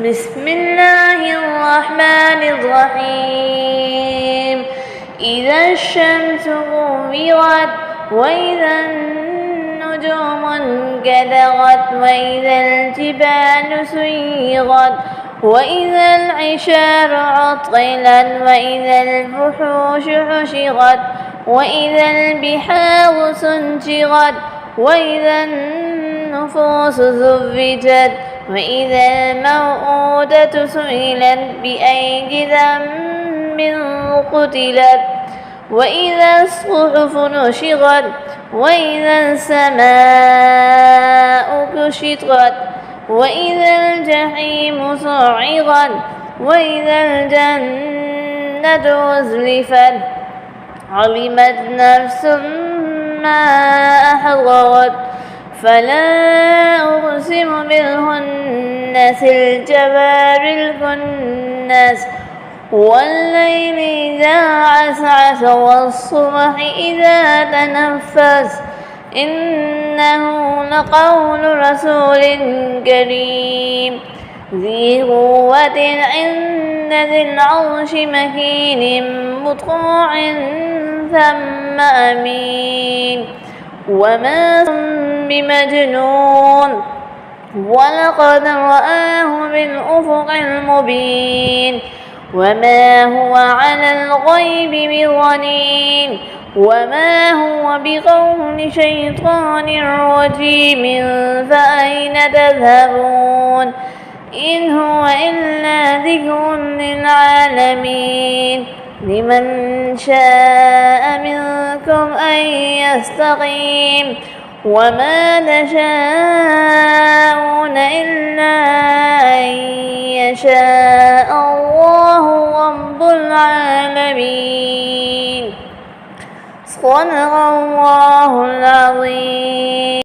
بسم الله الرحمن الرحيم. إذا الشمس كورت وإذا النجوم انكدرت وإذا الجبال سيرت وإذا العشار عطلت وإذا الوحوش حشرت وإذا البحار سجرت وإذا النفوس زوجت وإذا الموءودة سئلت بأي ذنب قتلت وإذا الصحف نشرت وإذا السماء كشطت وإذا الجحيم سعرت وإذا الجنة أزلفت علمت نفس ما أحضرت فلا أقسم بالخنس الجوار الكنس والليل إذا عسعس والصبح إذا تنفس إنه لقول رسول كريم ذي قوة عند ذي العرش مكين مطاع ثم أمين وما بمجنون ولقد رآه بالأفق المبين وما هو على الغيب بضنين وما هو بقول شيطان رجيم فأين تذهبون إن هو إلا ذكر للعالمين لمن شاء منكم أن يستقيم وما تشاءون إلا أن يشاء الله رب العالمين. صدق الله العظيم.